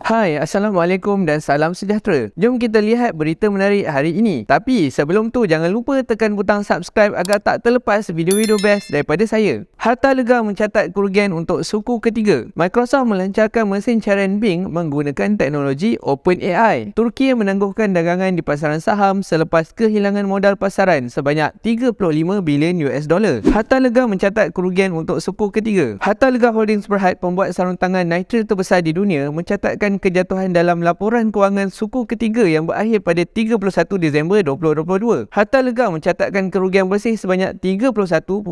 Hai, Assalamualaikum dan salam sejahtera. Jom kita lihat berita menarik hari ini. Tapi sebelum tu jangan lupa tekan butang subscribe agar tak terlepas video-video best daripada saya. Harta lega mencatat kerugian untuk suku ketiga. Microsoft melancarkan mesin carian Bing menggunakan teknologi OpenAI. Turki menangguhkan dagangan di pasaran saham selepas kehilangan modal pasaran sebanyak 35 bilion US dollar. Harta lega mencatat kerugian untuk suku ketiga. Harta lega Holdings Berhad, pembuat sarung tangan nitrile terbesar di dunia, mencatatkan kejatuhan dalam laporan kewangan suku ketiga yang berakhir pada 31 Disember 2022. Harta lega mencatatkan kerugian bersih sebanyak 31.91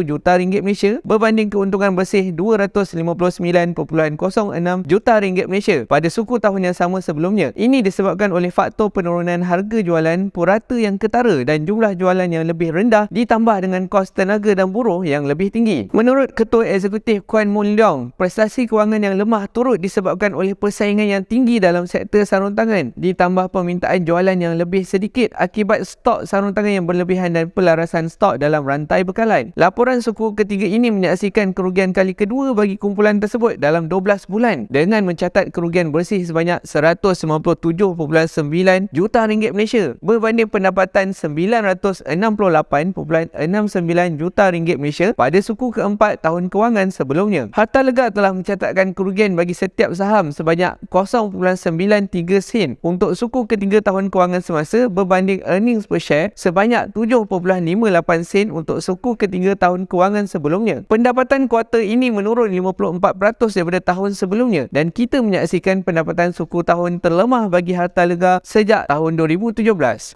juta ringgit Malaysia berbanding keuntungan bersih 259.06 juta ringgit Malaysia pada suku tahun yang sama sebelumnya. Ini disebabkan oleh faktor penurunan harga jualan purata yang ketara dan jumlah jualan yang lebih rendah ditambah dengan kos tenaga dan buruh yang lebih tinggi. Menurut Ketua Eksekutif Kwan Moon Leong, prestasi kewangan yang lemah turut disebabkan oleh persaingan yang tinggi dalam sektor sarung tangan ditambah permintaan jualan yang lebih sedikit akibat stok sarung tangan yang berlebihan dan pelarasan stok dalam rantai bekalan. Laporan suku ketiga ini menyaksikan kerugian kali kedua bagi kumpulan tersebut dalam 12 bulan dengan mencatat kerugian bersih sebanyak 197.9 juta ringgit Malaysia berbanding pendapatan 968.69 juta ringgit Malaysia pada suku keempat tahun kewangan sebelumnya. Harta lega telah mencatatkan kerugian bagi setiap saham sebanyak 0.93 sen untuk suku ketiga tahun kewangan semasa berbanding earnings per share sebanyak 7.58 sen untuk suku ketiga tahun kewangan sebelumnya. Pendapatan kuartal ini menurun 54% daripada tahun sebelumnya dan kita menyaksikan pendapatan suku tahun terlemah bagi harta lega sejak tahun 2017.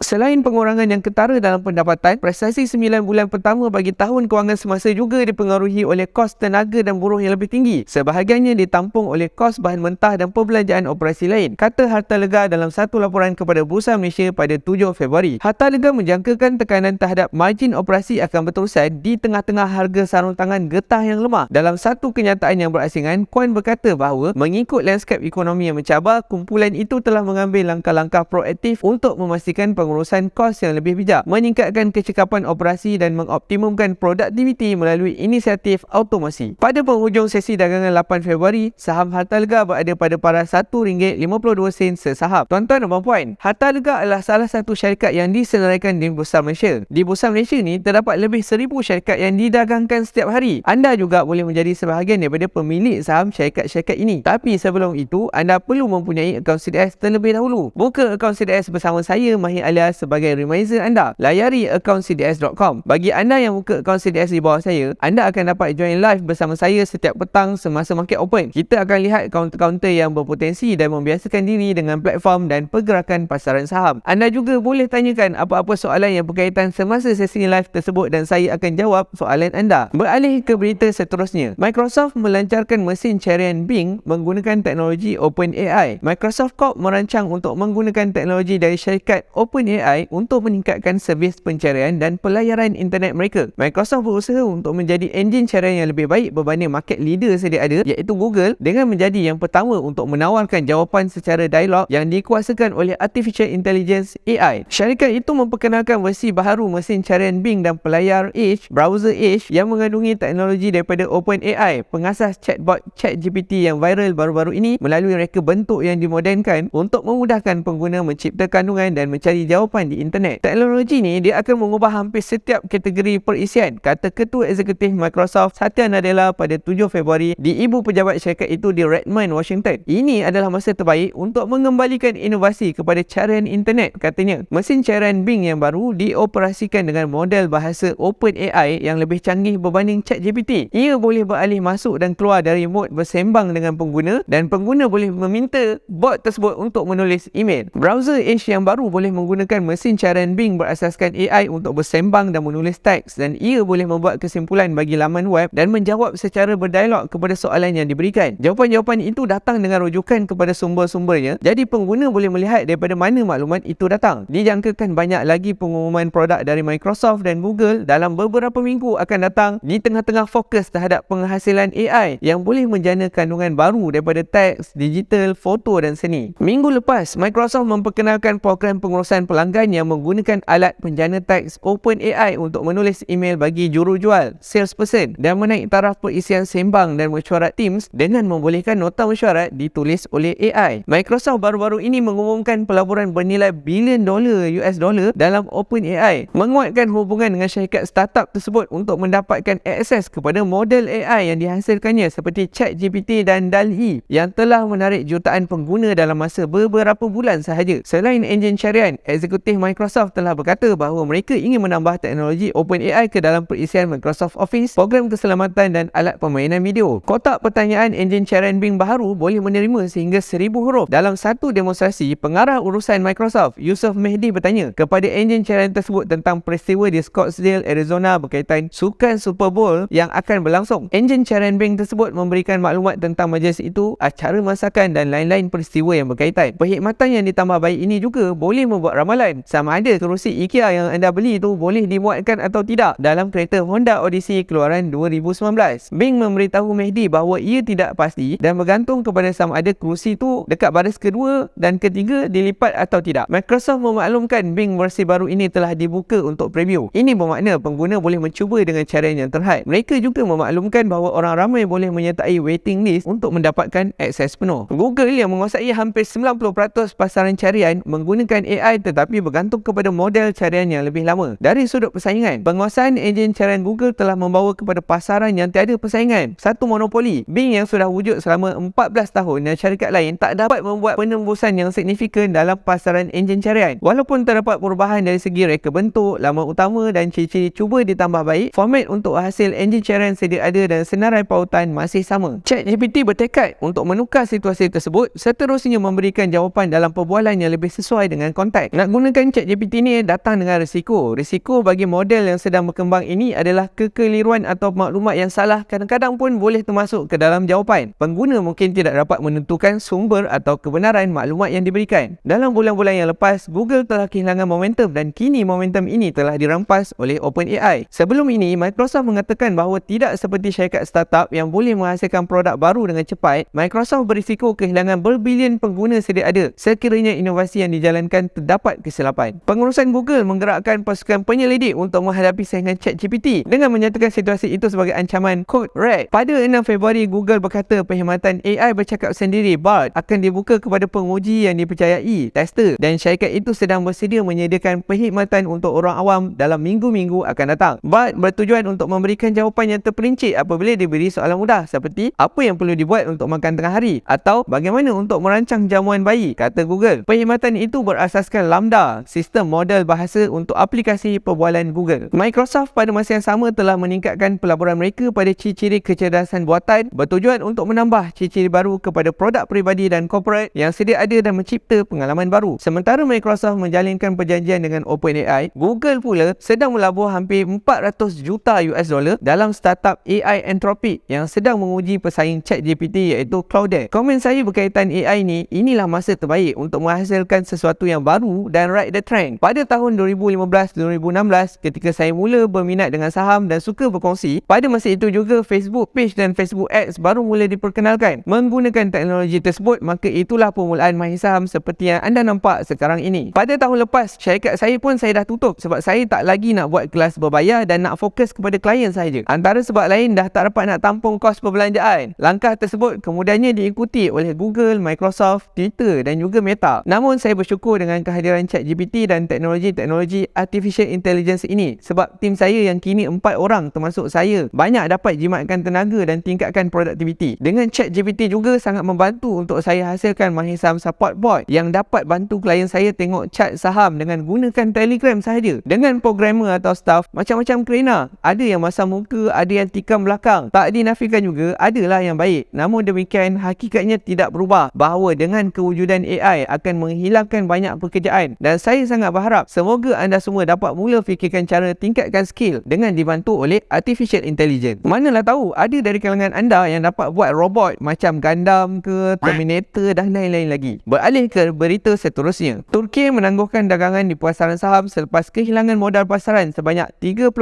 Selain pengurangan yang ketara dalam pendapatan, prestasi 9 bulan pertama bagi tahun kewangan semasa juga dipengaruhi oleh kos tenaga dan buruh yang lebih tinggi. Sebahagiannya ditampung oleh kos bahan mentah dan perbelanjaan operasi lain, kata Harta Lega dalam satu laporan kepada Bursa Malaysia pada 7 Februari. Harta Lega menjangkakan tekanan terhadap margin operasi akan berterusan di tengah-tengah harga sarung tangan getah yang lemah. Dalam satu kenyataan yang berasingan, Kwan berkata bahawa mengikut lanskap ekonomi yang mencabar, kumpulan itu telah mengambil langkah-langkah proaktif untuk memastikan pengurusan kos yang lebih bijak, meningkatkan kecekapan operasi dan mengoptimumkan produktiviti melalui inisiatif automasi. Pada penghujung sesi dagangan 8 Februari, saham Harta Lega berada pada paras RM1.52 sesaham. Tuan-tuan dan puan-puan, Harta Lega adalah salah satu syarikat yang disenaraikan di Bursa Malaysia. Di Bursa Malaysia ni terdapat lebih 1,000 syarikat yang didagangkan setiap hari. Anda juga boleh menjadi sebahagian daripada pemilik saham syarikat-syarikat ini. Tapi sebelum itu, anda perlu mempunyai akaun CDS terlebih dahulu. Buka akaun CDS bersama saya, Mahir Alias, sebagai reminder anda. Layari akaun cds.com. Bagi anda yang buka akaun CDS di bawah saya, anda akan dapat join live bersama saya setiap petang semasa market open. Kita akan lihat kaunter-kaunter yang berpotensi dan membiasakan diri dengan platform dan pergerakan pasaran saham. Anda juga boleh tanyakan apa-apa soalan yang berkaitan semasa sesi live tersebut dan saya akan jawab soalan anda. Beralih ke berita seterusnya. Microsoft melancarkan mesin carian Bing menggunakan teknologi OpenAI. Microsoft Corp merancang untuk menggunakan teknologi dari syarikat OpenAI untuk meningkatkan servis pencarian dan pelayaran internet mereka. Microsoft berusaha untuk menjadi enjin carian yang lebih baik berbanding market leader sedia ada iaitu Google dengan menjadi yang pertama untuk menawarkan jawapan secara dialog yang dikuasakan oleh Artificial Intelligence AI. Syarikat itu memperkenalkan versi baharu mesin carian Bing dan pelayar Edge, browser Edge yang mengandungi teknologi daripada OpenAI, pengasas chatbot ChatGPT yang viral baru-baru ini melalui reka bentuk yang dimodenkan untuk memudahkan pengguna mencipta kandungan dan mencari jawapan di internet. Teknologi ini dia akan mengubah hampir setiap kategori perisian, kata Ketua Eksekutif Microsoft Satya Nadella pada 7 Februari di ibu pejabat syarikat itu di Redmond, Washington. Ini adalah masa terbaik untuk mengembalikan inovasi kepada carian internet, katanya. Mesin carian Bing yang baru dioperasikan dengan model bahasa OpenAI yang lebih canggih berbanding ChatGPT. Ia boleh beralih masuk dan keluar dari mode bersembang dengan pengguna dan pengguna boleh meminta bot tersebut untuk menulis email. Browser Edge yang baru boleh menggunakan mesin carian Bing berasaskan AI untuk bersembang dan menulis teks dan ia boleh membuat kesimpulan bagi laman web dan menjawab secara berdialog kepada soalan yang diberikan. Jawapan-jawapan itu datang dengan rujukan kepada sumber-sumbernya, jadi pengguna boleh melihat daripada mana maklumat itu datang. Dijangkakan banyak lagi pengumuman produk dari Microsoft dan Google dalam beberapa minggu akan datang di tengah-tengah fokus terhadap penghasilan AI yang boleh menjana kandungan baru daripada teks, digital, foto dan seni. Minggu lepas, Microsoft memperkenalkan program pengurusan pelanggan yang menggunakan alat penjana teks OpenAI untuk menulis email bagi jurujual, salesperson dan menaik taraf perisian sembang dan mesyuarat Teams dengan membolehkan nota mesyuarat ibarat ditulis oleh AI. Microsoft baru-baru ini mengumumkan pelaburan bernilai bilion dolar US dollar dalam OpenAI, menguatkan hubungan dengan syarikat startup tersebut untuk mendapatkan akses kepada model AI yang dihasilkannya seperti ChatGPT dan DALL-E yang telah menarik jutaan pengguna dalam masa beberapa bulan sahaja. Selain enjin carian, eksekutif Microsoft telah berkata bahawa mereka ingin menambah teknologi OpenAI ke dalam perisian Microsoft Office, program keselamatan dan alat permainan video. Kotak pertanyaan enjin carian Bing baharu boleh menerima sehingga 1000 huruf. Dalam satu demonstrasi, pengarah urusan Microsoft, Yusuf Mehdi bertanya kepada enjin carian tersebut tentang peristiwa di Scottsdale, Arizona berkaitan sukan Super Bowl yang akan berlangsung. Enjin carian Bing tersebut memberikan maklumat tentang majlis itu, acara masakan dan lain-lain peristiwa yang berkaitan. Perkhidmatan yang ditambah baik ini juga boleh membuat ramalan sama ada kerusi IKEA yang anda beli itu boleh dimuatkan atau tidak dalam kereta Honda Odyssey keluaran 2019. Bing memberitahu Mehdi bahawa ia tidak pasti dan bergantung kepada sama ada kerusi itu dekat baris kedua dan ketiga dilipat atau tidak. Microsoft memaklumkan Bing versi baru ini telah dibuka untuk preview. Ini bermakna pengguna boleh mencuba dengan cara yang terhad. Mereka juga memaklumkan bahawa orang ramai boleh menyertai waiting list untuk mendapatkan akses penuh. Google yang menguasai hampir 90% pasaran carian menggunakan AI tetapi bergantung kepada model carian yang lebih lama. Dari sudut persaingan, penguasaan enjin carian Google telah membawa kepada pasaran yang tiada persaingan, satu monopoli. Bing yang sudah wujud selama 14 tahun dan syarikat lain tak dapat membuat penembusan yang signifikan dalam pasaran enjin carian. Walaupun terdapat perubahan dari segi reka bentuk, laman utama dan ciri-ciri cuba ditambah baik, format untuk hasil enjin carian sedia ada dan senarai pautan masih sama. ChatGPT bertekad untuk menukar situasi tersebut, seterusnya memberikan jawapan dalam perbualan yang lebih sesuai dengan konteks. Nak gunakan ChatGPT ni datang dengan risiko. Risiko bagi model yang sedang berkembang ini adalah kekeliruan atau maklumat yang salah kadang-kadang pun boleh termasuk ke dalam jawapan. Pengguna mungkin tidak dapat menentukan sumber atau kebenaran maklumat yang diberikan. Dalam bulan-bulan yang lepas, Google telah kehilangan momentum dan kini momentum ini telah dirampas oleh OpenAI. Sebelum ini, Microsoft mengatakan bahawa tidak seperti syarikat startup yang boleh menghasilkan produk baru dengan cepat, Microsoft berisiko kehilangan berbilion pengguna sedia ada sekiranya inovasi yang dijalankan terdapat kesilapan. Pengurusan Google menggerakkan pasukan penyelidik untuk menghadapi saingan ChatGPT dengan menyatakan situasi itu sebagai ancaman Code Red. Pada 6 Februari, Google berkata perkhidmatan AI bercakap sendiri BARD akan dibuka kepada penguji yang dipercayai, tester, dan syarikat itu sedang bersedia menyediakan perkhidmatan untuk orang awam dalam minggu-minggu akan datang. BARD bertujuan untuk memberikan jawapan yang terperinci apabila diberi soalan mudah seperti apa yang perlu dibuat untuk makan tengah hari atau bagaimana untuk merancang jamuan bayi, kata Google. Perkhidmatan itu berasaskan Lambda, sistem model bahasa untuk aplikasi perbualan Google. Microsoft pada masa yang sama telah meningkatkan pelaburan mereka pada ciri-ciri kecerdasan buatan bertujuan untuk menambah ciri-ciri baru kepada produk peribadi dan corporate yang sedia ada dan mencipta pengalaman baru. Sementara Microsoft menjalinkan perjanjian dengan OpenAI, Google pula sedang melabur hampir 400 juta US dollar dalam startup AI Anthropic yang sedang menguji pesaing ChatGPT iaitu Claude. Komen saya berkaitan AI ni, inilah masa terbaik untuk menghasilkan sesuatu yang baru dan ride the trend. Pada tahun 2015-2016 ketika saya mula berminat dengan saham dan suka berkongsi, pada masa itu juga Facebook Page dan Facebook Ads baru mula diperkenalkan. Menggunakan teknologi tersebut, maka itulah permulaan mahir saham seperti yang anda nampak sekarang ini. Pada tahun lepas, syarikat saya pun saya dah tutup sebab saya tak lagi nak buat kelas berbayar dan nak fokus kepada klien sahaja. Antara sebab lain dah tak dapat nak tampung kos perbelanjaan. Langkah tersebut kemudiannya diikuti oleh Google, Microsoft, Twitter dan juga Meta. Namun saya bersyukur dengan kehadiran ChatGPT dan teknologi-teknologi Artificial Intelligence ini sebab tim saya yang kini 4 orang termasuk saya banyak dapat jimatkan tenaga dan tingkatkan produktiviti. Dengan ChatGPT juga sangat membantu untuk saya hasilkan mahir saham support bot yang dapat bantu klien saya tengok chart saham dengan gunakan Telegram sahaja. Dengan programmer atau staff macam-macam kerana ada yang masam muka, ada yang tikam belakang. Tak dinafikan juga adalah yang baik. Namun demikian hakikatnya tidak berubah bahawa dengan kewujudan AI akan menghilangkan banyak pekerjaan dan saya sangat berharap semoga anda semua dapat mula fikirkan cara tingkatkan skill dengan dibantu oleh Artificial Intelligence. Manalah tahu ada dari kalangan anda yang dapat buat robot macam Gundam ke Terminator dan lain-lain lagi. Beralih ke berita seterusnya. Turki menangguhkan dagangan di pasaran saham selepas kehilangan modal pasaran sebanyak 35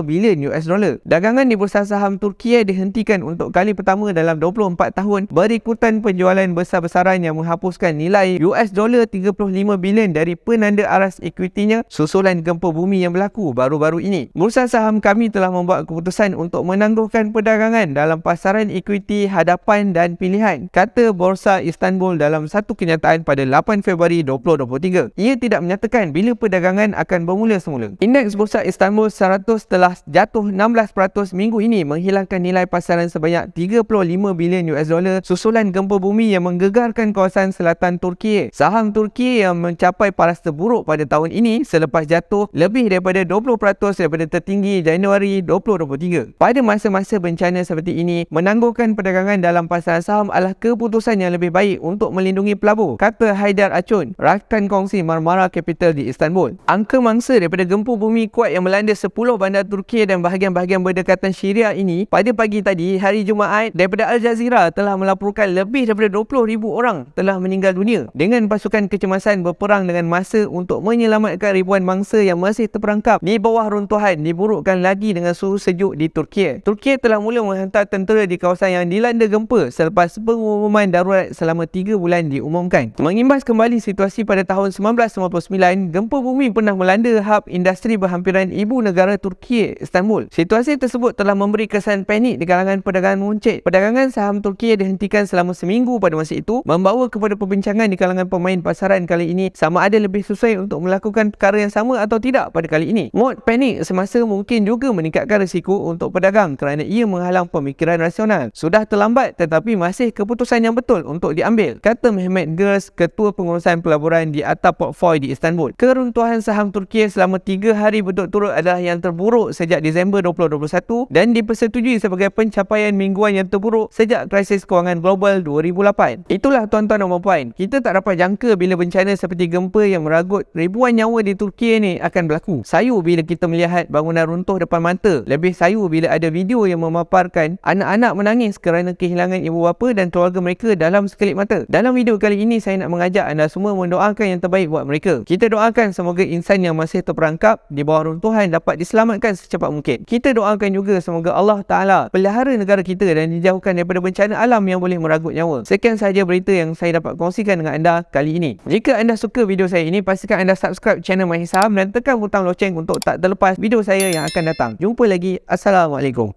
bilion US dollar. Dagangan di bursa saham Turki dihentikan untuk kali pertama dalam 24 tahun berikutan penjualan besar-besaran yang menghapuskan nilai US dollar 35 bilion dari penanda aras equitinya susulan gempa bumi yang berlaku baru-baru ini. Bursa saham kami telah membuat keputusan untuk menangguhkan perdagangan dalam pasaran equity hadapan dan pilihan pengalihan, kata Borsa Istanbul dalam satu kenyataan pada 8 Februari 2023. Ia tidak menyatakan bila perdagangan akan bermula semula. Indeks Borsa Istanbul 100 telah jatuh 16% minggu ini, menghilangkan nilai pasaran sebanyak 35 bilion US dollar susulan gempa bumi yang menggegarkan kawasan selatan Turki. Saham Turki yang mencapai paras terburuk pada tahun ini selepas jatuh lebih daripada 20% daripada tertinggi Januari 2023. Pada masa-masa bencana seperti ini, menangguhkan perdagangan dalam pasaran saham adalah keputusan yang lebih baik untuk melindungi pelabur, kata Haidar Acun, rakan kongsi Marmara Capital di Istanbul. Angka mangsa daripada gempa bumi kuat yang melanda 10 bandar Turki dan bahagian-bahagian berdekatan Syria ini pada pagi tadi, hari Jumaat, daripada Al Jazeera telah melaporkan lebih daripada 20,000 orang telah meninggal dunia, dengan pasukan kecemasan berperang dengan masa untuk menyelamatkan ribuan mangsa yang masih terperangkap di bawah runtuhan, diburukkan lagi dengan suhu sejuk di Turki. Turki telah mula menghantar tentera di kawasan yang dilanda gempa selepas pengumuman darurat selama 3 bulan diumumkan. Mengimbas kembali situasi pada tahun 1999, gempa bumi pernah melanda hub industri berhampiran ibu negara Turki, Istanbul. Situasi tersebut telah memberi kesan panik di kalangan perdagangan muncit. Perdagangan saham Turki dihentikan selama seminggu pada masa itu, membawa kepada perbincangan di kalangan pemain pasaran kali ini sama ada lebih sesuai untuk melakukan perkara yang sama atau tidak pada kali ini. Mod panik semasa mungkin juga meningkatkan risiko untuk pedagang kerana ia menghalang pemikiran rasional. Sudah terlambat tetapi masih keputusan yang betul untuk diambil, kata Mehmet Gers, Ketua Pengurusan Pelaburan di Ata Portföy di Istanbul. Keruntuhan saham Turki selama 3 hari berturut-turut adalah yang terburuk sejak Disember 2021 dan dipersetujui sebagai pencapaian mingguan yang terburuk sejak krisis kewangan global 2008. Itulah tuan-tuan dan puan-puan, kita tak dapat jangka bila bencana seperti gempa yang meragut ribuan nyawa di Turki ni akan berlaku. Sayu bila kita melihat bangunan runtuh depan mata. Lebih sayu bila ada video yang memaparkan anak-anak menangis kerana kehilangan ibu bapa dan keluarga mereka dalam sekelip mata. Dalam video kali ini saya nak mengajak anda semua mendoakan yang terbaik buat mereka. Kita doakan semoga insan yang masih terperangkap di bawah runtuhan dapat diselamatkan secepat mungkin. Kita doakan juga semoga Allah Ta'ala pelihara negara kita dan dijauhkan daripada bencana alam yang boleh meragut nyawa. Sekian sahaja berita yang saya dapat kongsikan dengan anda kali ini. Jika anda suka video saya ini, pastikan anda subscribe channel Mahir Saham dan tekan butang loceng untuk tak terlepas video saya yang akan datang. Jumpa lagi. Assalamualaikum.